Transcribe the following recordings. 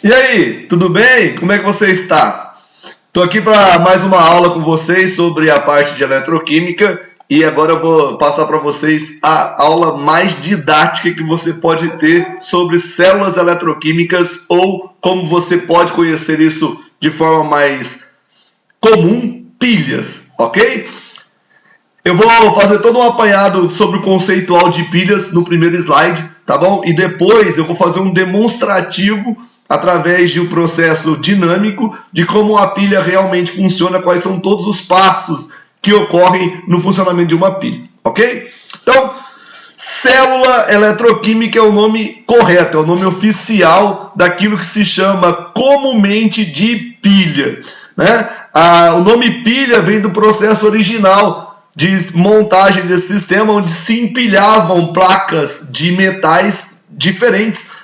E aí, tudo bem? Como é que você está? Estou aqui para mais uma aula com vocês sobre a parte de eletroquímica e agora eu vou passar para vocês a aula mais didática que você pode ter sobre células eletroquímicas ou como você pode conhecer isso de forma mais comum, pilhas, ok? Eu vou fazer todo um apanhado sobre o conceitual de pilhas no primeiro slide, tá bom? E depois eu vou fazer um demonstrativo através de um processo dinâmico de como a pilha realmente funciona, quais são todos os passos que ocorrem no funcionamento de uma pilha, ok? Então, célula eletroquímica é o nome correto, é o nome oficial daquilo que se chama comumente de pilha, né? O nome pilha vem do processo original de montagem desse sistema, onde se empilhavam placas de metais diferentes,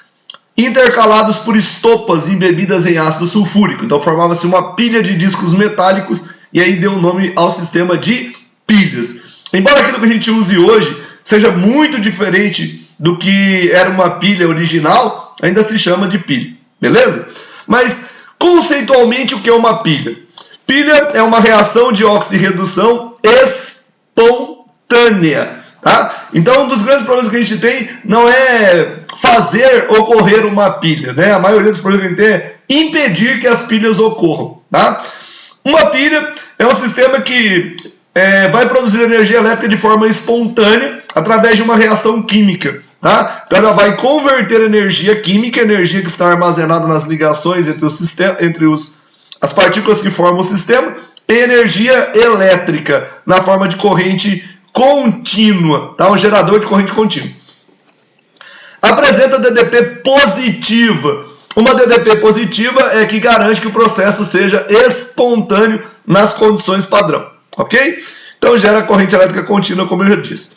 intercalados por estopas embebidas em ácido sulfúrico. Então formava-se uma pilha de discos metálicos e aí deu o nome ao sistema de pilhas. Embora aquilo que a gente use hoje seja muito diferente do que era uma pilha original, ainda se chama de pilha, beleza? Mas conceitualmente o que é uma pilha? Pilha é uma reação de oxirredução espontânea, tá? Então um dos grandes problemas que a gente tem não é fazer ocorrer uma pilha, né? A maioria dos problemas que a gente tem é impedir que as pilhas ocorram, tá? Uma pilha é um sistema que vai produzir energia elétrica de forma espontânea através de uma reação química, tá? Então ela vai converter energia química, energia que está armazenada nas ligações entre as partículas que formam o sistema, em energia elétrica na forma de corrente contínua, tá? Um gerador de corrente contínua. Apresenta DDP positiva. Uma DDP positiva é que garante que o processo seja espontâneo nas condições padrão, ok? Então gera corrente elétrica contínua, como eu já disse.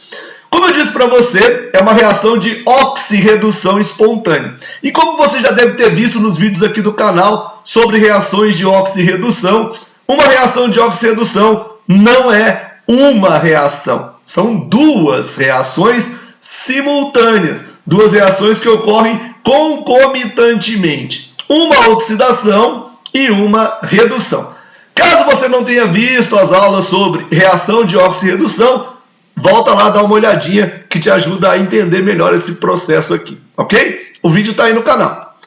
Como eu disse para você, é uma reação de oxirredução espontânea. E como você já deve ter visto nos vídeos aqui do canal sobre reações de oxirredução, uma reação de oxirredução não é uma reação. São duas reações simultâneas, duas reações que ocorrem concomitantemente, uma oxidação e uma redução. Caso você não tenha visto as aulas sobre reação de oxirredução, volta lá, dá uma olhadinha que te ajuda a entender melhor esse processo aqui, ok? O vídeo está aí no canal.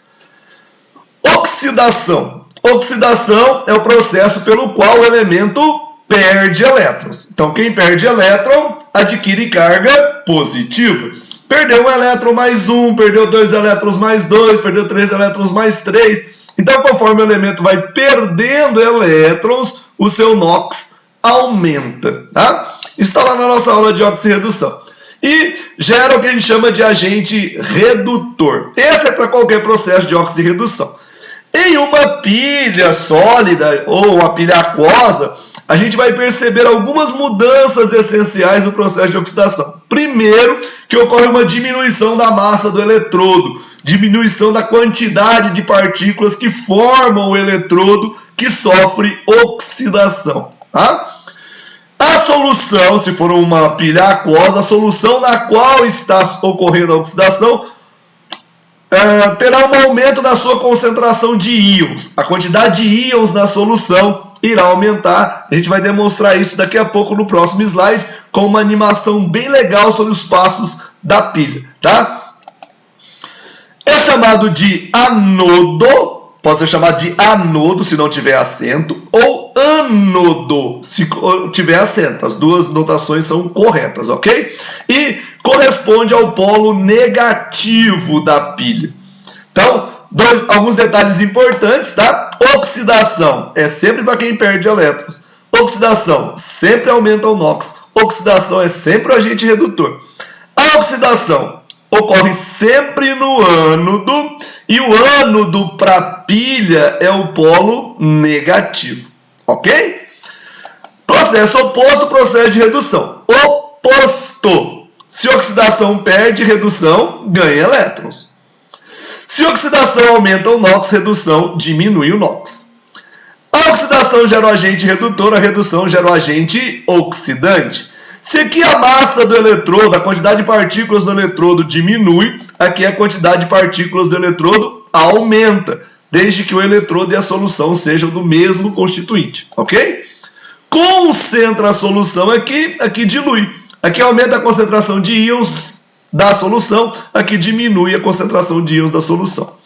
Oxidação. Oxidação é o processo pelo qual o elemento perde elétrons. Então, quem perde elétron adquire carga positiva. Perdeu um elétron mais um, perdeu 2 elétrons mais 2, perdeu 3 elétrons mais 3. Então, conforme o elemento vai perdendo elétrons, o seu NOx aumenta, tá? Isso está lá na nossa aula de oxirredução. E gera o que a gente chama de agente redutor. Esse é para qualquer processo de oxirredução. Em uma pilha sólida ou uma pilha aquosa, a gente vai perceber algumas mudanças essenciais no processo de oxidação. Primeiro, que ocorre uma diminuição da massa do eletrodo, diminuição da quantidade de partículas que formam o eletrodo que sofre oxidação, tá? A solução, se for uma pilha aquosa, a solução na qual está ocorrendo a oxidação terá um aumento na sua concentração de íons. A quantidade de íons na solução irá aumentar. A gente vai demonstrar isso daqui a pouco no próximo slide, com uma animação bem legal sobre os passos da pilha, tá? É chamado de anodo, pode ser chamado de anodo se não tiver acento, ou ânodo se tiver acento. As duas notações são corretas, ok? E corresponde ao polo negativo da pilha. Então, alguns detalhes importantes, tá? Oxidação é sempre para quem perde elétrons. Oxidação sempre aumenta o NOx. Oxidação é sempre o agente redutor. A oxidação ocorre sempre no ânodo, e o ânodo para pilha é o polo negativo, ok? Processo oposto, processo de redução. Oposto. Se oxidação perde, redução ganha elétrons. Se oxidação aumenta o NOx, redução diminui o NOx. A oxidação gera o agente redutor, a redução gera o agente oxidante. Se aqui a massa do eletrodo, a quantidade de partículas do eletrodo diminui, aqui a quantidade de partículas do eletrodo aumenta, desde que o eletrodo e a solução sejam do mesmo constituinte, ok? Concentra a solução aqui, aqui dilui. Aqui aumenta a concentração de íons da solução, aqui diminui a concentração de íons da solução.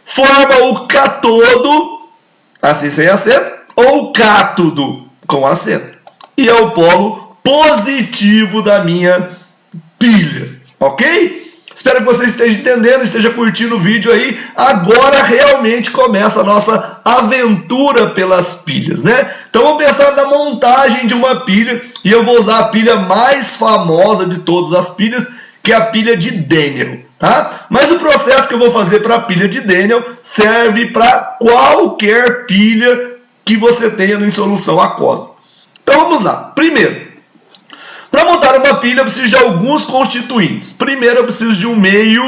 Forma o cátodo, assim sem acento, ou cátodo com acento. E é o polo positivo da minha pilha, ok? Espero que você esteja entendendo, esteja curtindo o vídeo aí. Agora realmente começa a nossa aventura pelas pilhas, né? Então vamos pensar na montagem de uma pilha, e eu vou usar a pilha mais famosa de todas as pilhas, que é a pilha de Daniell, tá? Mas o processo que eu vou fazer para a pilha de Daniell serve para qualquer pilha que você tenha em solução aquosa. Então vamos lá. Primeiro, para montar uma pilha eu preciso de alguns constituintes. Primeiro eu preciso de um meio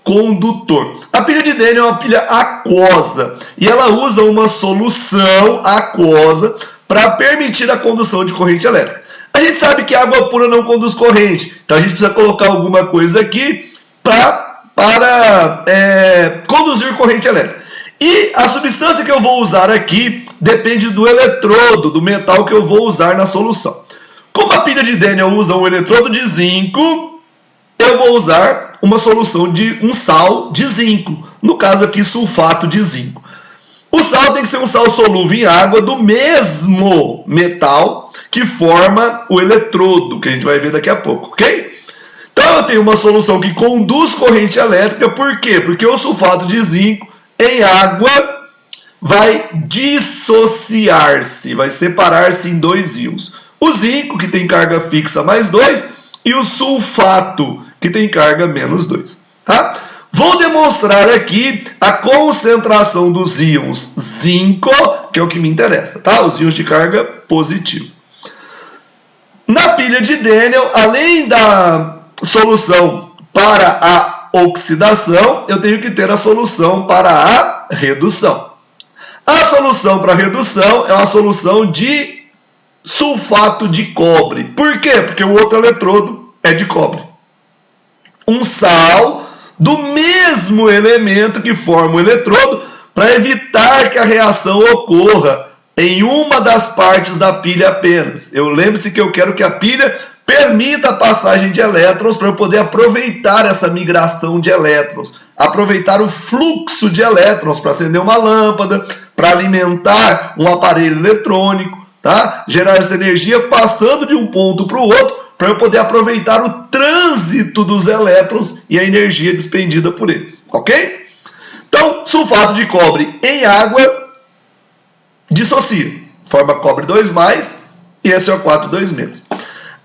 condutor. A pilha de Daniell é uma pilha aquosa e ela usa uma solução aquosa para permitir a condução de corrente elétrica. A gente sabe que a água pura não conduz corrente, então a gente precisa colocar alguma coisa aqui para conduzir corrente elétrica. E a substância que eu vou usar aqui depende do eletrodo, do metal que eu vou usar na solução. Como a pilha de Daniell usa um eletrodo de zinco, eu vou usar uma solução de um sal de zinco, no caso aqui sulfato de zinco. O sal tem que ser um sal solúvel em água do mesmo metal que forma o eletrodo, que a gente vai ver daqui a pouco, ok? Então eu tenho uma solução que conduz corrente elétrica, por quê? Porque o sulfato de zinco em água vai dissociar-se, vai separar-se em dois íons. O zinco, que tem carga fixa mais 2, e o sulfato, que tem carga menos 2. Tá? Vou demonstrar aqui a concentração dos íons zinco, que é o que me interessa, tá? Os íons de carga positiva. Na pilha de Daniell, além da solução para a oxidação, eu tenho que ter a solução para a redução. A solução para a redução é uma solução de sulfato de cobre. Por quê? Porque o outro eletrodo é de cobre. Um sal do mesmo elemento que forma o eletrodo para evitar que a reação ocorra em uma das partes da pilha apenas. Lembre-se que eu quero que a pilha permita a passagem de elétrons para eu poder aproveitar essa migração de elétrons, aproveitar o fluxo de elétrons para acender uma lâmpada, para alimentar um aparelho eletrônico, tá? Gerar essa energia passando de um ponto para o outro, para eu poder aproveitar o trânsito dos elétrons e a energia despendida por eles, ok? Então, sulfato de cobre em água dissocia, forma cobre 2+, e SO4 2-.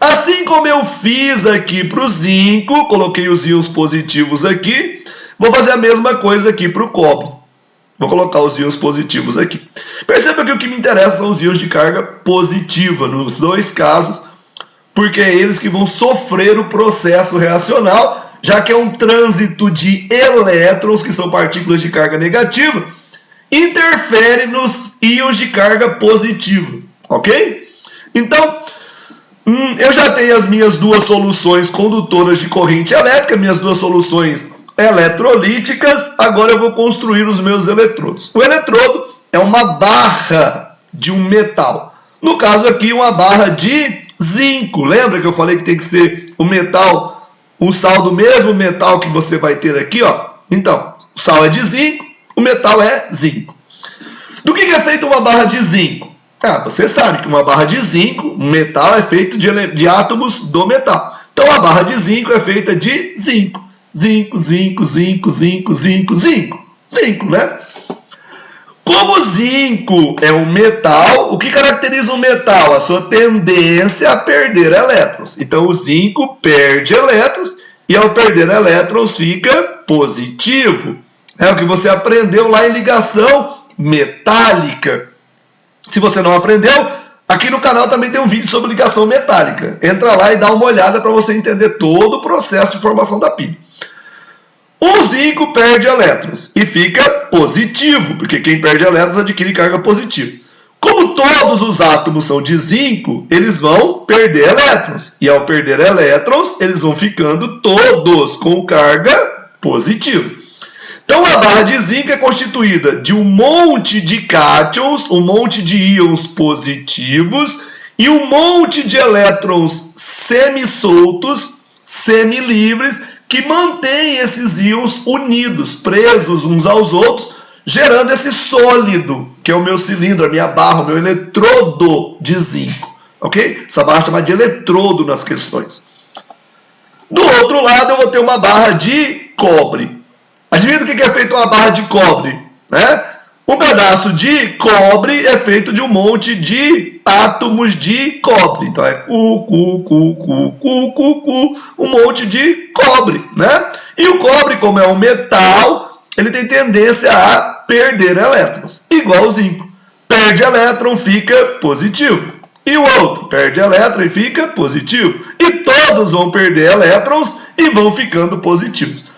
Assim como eu fiz aqui para o zinco, coloquei os íons positivos aqui, vou fazer a mesma coisa aqui para o cobre. Vou colocar os íons positivos aqui. Perceba que o que me interessa são os íons de carga positiva, nos dois casos, porque é eles que vão sofrer o processo reacional, já que é um trânsito de elétrons, que são partículas de carga negativa, interfere nos íons de carga positiva, ok? Então, eu já tenho as minhas duas soluções condutoras de corrente elétrica, minhas duas soluções eletrolíticas, agora eu vou construir os meus eletrodos. O eletrodo é uma barra de um metal. No caso aqui, uma barra de zinco. Lembra que eu falei que tem que ser o metal, um sal do mesmo metal que você vai ter aqui, ó? Então, o sal é de zinco, o metal é zinco. Do que é feita uma barra de zinco? Você sabe que uma barra de zinco, um metal, é feito de átomos do metal. Então, a barra de zinco é feita de zinco. Zinco, zinco, zinco, zinco, zinco, zinco. Zinco, né? Como o zinco é um metal, o que caracteriza um metal? A sua tendência a perder elétrons. Então, o zinco perde elétrons e, ao perder elétrons, fica positivo. É o que você aprendeu lá em ligação metálica. Se você não aprendeu, aqui no canal também tem um vídeo sobre ligação metálica. Entra lá e dá uma olhada para você entender todo o processo de formação da pilha. O zinco perde elétrons e fica positivo, porque quem perde elétrons adquire carga positiva. Como todos os átomos são de zinco, eles vão perder elétrons. E ao perder elétrons, eles vão ficando todos com carga positiva. Então a barra de zinco é constituída de um monte de cátions, um monte de íons positivos e um monte de elétrons semi-soltos, semi-livres, que mantêm esses íons unidos, presos uns aos outros, gerando esse sólido, que é o meu cilindro, a minha barra, o meu eletrodo de zinco. Ok? Essa barra é chamada de eletrodo nas questões. Do outro lado, eu vou ter uma barra de cobre. Adivinha do que é feito uma barra de cobre? Né? Um pedaço de cobre é feito de um monte de átomos de cobre. Então é um monte de cobre. Né? E o cobre, como é um metal, ele tem tendência a perder elétrons. Igual o zinco. Perde elétron, fica positivo. E o outro perde elétron e fica positivo. E todos vão perder elétrons e vão ficando positivos.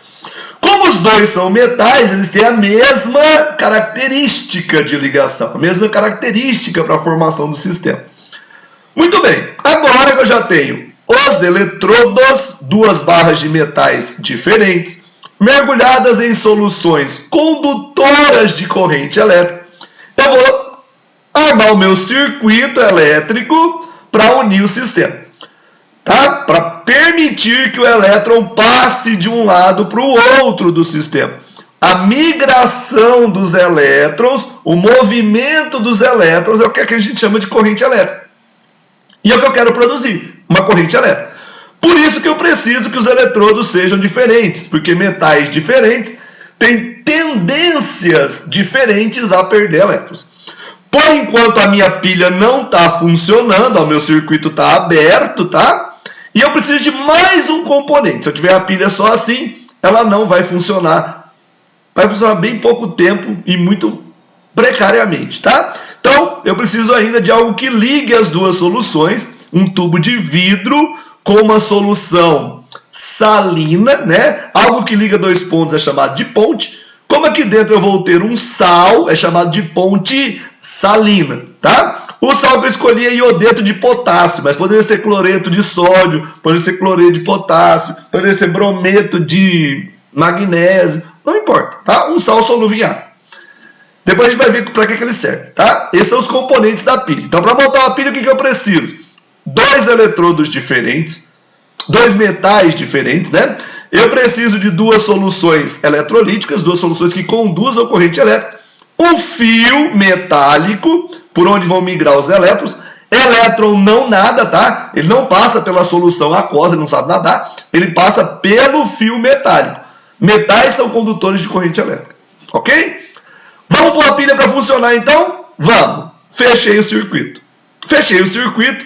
Como os dois são metais, eles têm a mesma característica de ligação, a mesma característica para a formação do sistema. Muito bem, agora que eu já tenho os eletrodos, duas barras de metais diferentes, mergulhadas em soluções condutoras de corrente elétrica, eu vou armar o meu circuito elétrico para unir o sistema. Tá? Para permitir que o elétron passe de um lado para o outro do sistema. A migração dos elétrons, o movimento dos elétrons é o que a gente chama de corrente elétrica. E é o que eu quero produzir, uma corrente elétrica. Por isso que eu preciso que os eletrodos sejam diferentes, porque metais diferentes têm tendências diferentes a perder elétrons. Por enquanto a minha pilha não está funcionando, o meu circuito está aberto, tá? E eu preciso de mais um componente. Se eu tiver a pilha só assim, ela não vai funcionar. Vai funcionar bem pouco tempo e muito precariamente, tá? Então, eu preciso ainda de algo que ligue as duas soluções. Um tubo de vidro com uma solução salina, né? Algo que liga dois pontos é chamado de ponte. Como aqui dentro eu vou ter um sal, é chamado de ponte salina, tá? O sal que eu escolhi é iodeto de potássio, mas poderia ser cloreto de sódio, poderia ser cloreto de potássio, poderia ser brometo de magnésio, não importa, tá? Um sal solúvel em água. Depois a gente vai ver para que ele serve, tá? Esses são os componentes da pilha. Então, para montar uma pilha, o que eu preciso? Dois eletrodos diferentes, dois metais diferentes, né? Eu preciso de duas soluções eletrolíticas, duas soluções que conduzam a corrente elétrica, um fio metálico, por onde vão migrar os elétrons. Elétron não nada, tá? Ele não passa pela solução aquosa, ele não sabe nadar, ele passa pelo fio metálico. Metais são condutores de corrente elétrica, ok? Vamos pôr a pilha para funcionar então? Vamos. Fechei o circuito. Fechei o circuito.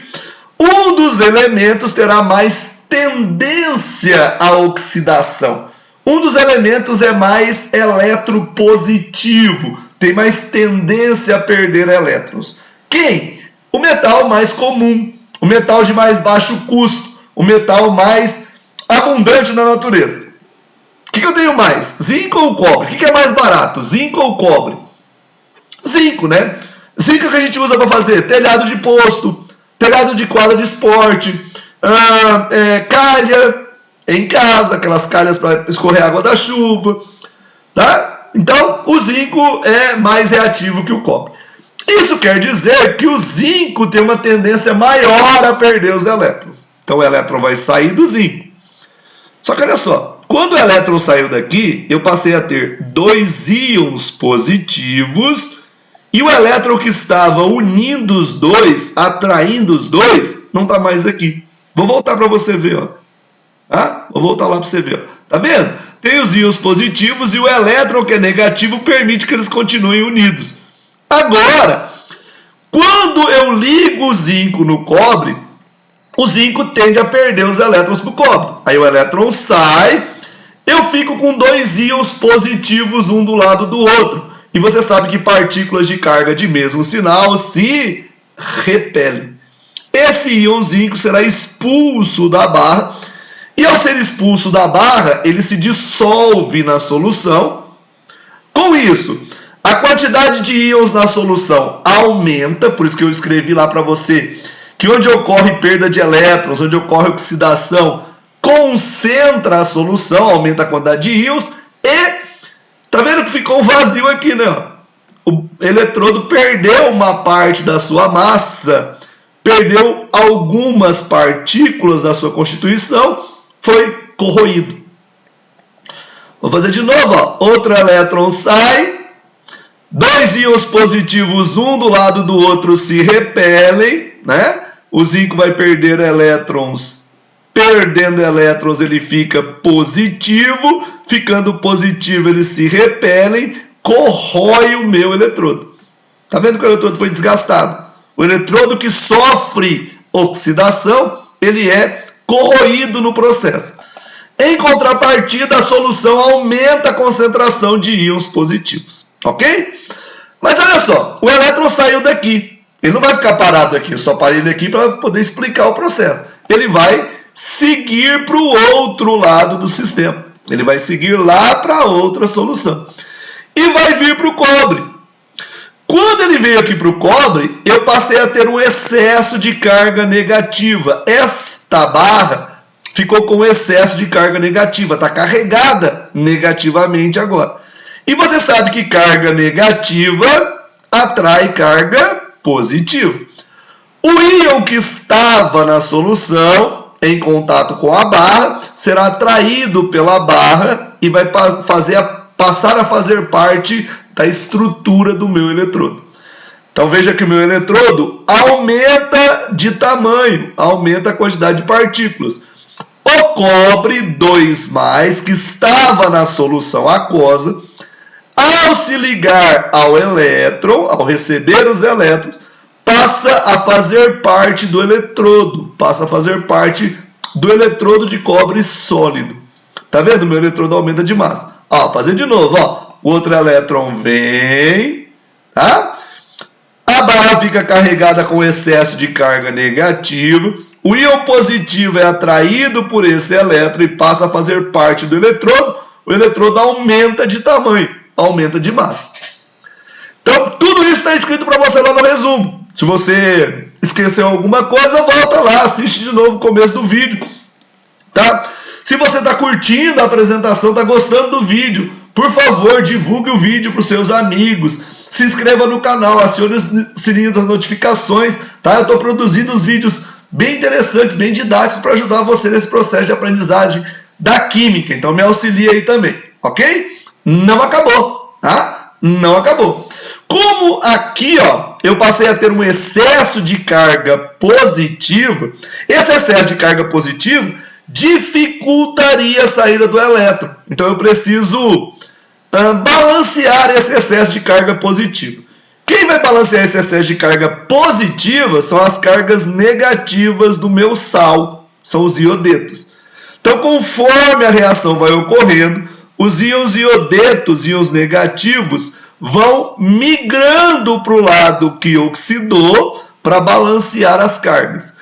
Um dos elementos terá mais tendência à oxidação. Um dos elementos é mais eletropositivo, tem mais tendência a perder elétrons. Quem? O metal mais comum, o metal de mais baixo custo, o metal mais abundante na natureza. O que eu tenho mais? Zinco ou cobre? O que é mais barato? Zinco ou cobre? Zinco, né? Zinco é o que a gente usa para fazer telhado de posto, telhado de quadra de esporte, calha em casa, aquelas calhas para escorrer a água da chuva, tá? Então, o zinco é mais reativo que o cobre. Isso quer dizer que o zinco tem uma tendência maior a perder os elétrons. Então, o elétron vai sair do zinco. Só que olha só, quando o elétron saiu daqui, eu passei a ter dois íons positivos e o elétron que estava unindo os dois, atraindo os dois, não está mais aqui. Vou voltar para você ver, ó. Tá? Vou voltar lá para você ver, ó. Tá vendo? Tem os íons positivos e o elétron que é negativo permite que eles continuem unidos. Agora, quando eu ligo o zinco no cobre, o zinco tende a perder os elétrons para o cobre. Aí o elétron sai, eu fico com dois íons positivos um do lado do outro. E você sabe que partículas de carga de mesmo sinal se repelem. Esse íon zinco será expulso da barra. E ao ser expulso da barra, ele se dissolve na solução. Com isso, a quantidade de íons na solução aumenta, por isso que eu escrevi lá para você, que onde ocorre perda de elétrons, onde ocorre oxidação, concentra a solução, aumenta a quantidade de íons, e Tá vendo que ficou um vazio aqui, né? O eletrodo perdeu uma parte da sua massa, perdeu algumas partículas da sua constituição, foi corroído. Vou fazer de novo, ó. Outro elétron sai, dois íons positivos, um do lado do outro, se repelem, né? O zinco vai perder elétrons, perdendo elétrons ele fica positivo, ficando positivo eles se repelem, corrói o meu eletrodo. Tá vendo que o eletrodo foi desgastado? O eletrodo que sofre oxidação, ele é corroído no processo. Em contrapartida, a solução aumenta a concentração de íons positivos, ok? Mas olha só, o elétron saiu daqui. Ele não vai ficar parado aqui, eu só parei ele aqui para poder explicar o processo. Ele vai seguir para o outro lado do sistema. Ele vai seguir lá para outra solução. E vai vir para o cobre. Quando ele veio aqui para o cobre, eu passei a ter um excesso de carga negativa. Esta barra ficou com excesso de carga negativa, está carregada negativamente agora. E você sabe que carga negativa atrai carga positiva. O íon que estava na solução, em contato com a barra, será atraído pela barra e vai passar a fazer parte da estrutura do meu eletrodo. Então veja que o meu eletrodo aumenta de tamanho, aumenta a quantidade de partículas. O cobre 2+, que estava na solução aquosa, ao se ligar ao elétron, ao receber os elétrons, passa a fazer parte do eletrodo, passa a fazer parte do eletrodo de cobre sólido. Tá vendo? O meu eletrodo aumenta de massa. Ó, fazer de novo, ó. O outro elétron vem, tá? A barra fica carregada com excesso de carga negativa. O íon positivo é atraído por esse elétron e passa a fazer parte do eletrodo. O eletrodo aumenta de tamanho, aumenta de massa. Então, tudo isso está escrito para você lá no resumo. Se você esqueceu alguma coisa, volta lá, assiste de novo o começo do vídeo, tá? Se você está curtindo a apresentação, está gostando do vídeo, por favor, divulgue o vídeo para os seus amigos, se inscreva no canal, acione o sininho das notificações, tá? Eu estou produzindo uns vídeos bem interessantes, bem didáticos para ajudar você nesse processo de aprendizagem da química. Então me auxilie aí também, ok? Não acabou, tá? Não acabou. Como aqui, ó, eu passei a ter um excesso de carga positiva, esse excesso de carga positiva dificultaria a saída do elétron. Então eu preciso balancear esse excesso de carga positiva. Quem vai balancear esse excesso de carga positiva são as cargas negativas do meu sal, são os iodetos. Então, conforme a reação vai ocorrendo, os íons iodetos, íons negativos, vão migrando para o lado que oxidou para balancear as cargas.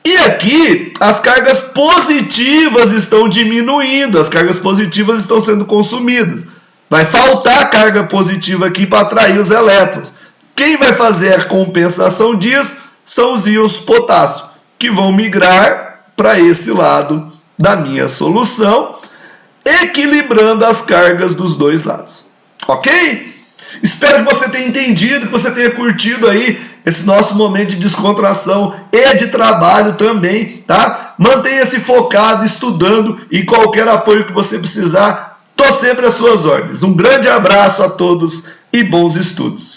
E aqui, as cargas positivas estão diminuindo, as cargas positivas estão sendo consumidas. Vai faltar carga positiva aqui para atrair os elétrons. Quem vai fazer a compensação disso são os íons potássio, que vão migrar para esse lado da minha solução, equilibrando as cargas dos dois lados. Ok? Espero que você tenha entendido, que você tenha curtido aí esse nosso momento de descontração e de trabalho também, tá? Mantenha-se focado, estudando, e qualquer apoio que você precisar, estou sempre às suas ordens. Um grande abraço a todos e bons estudos.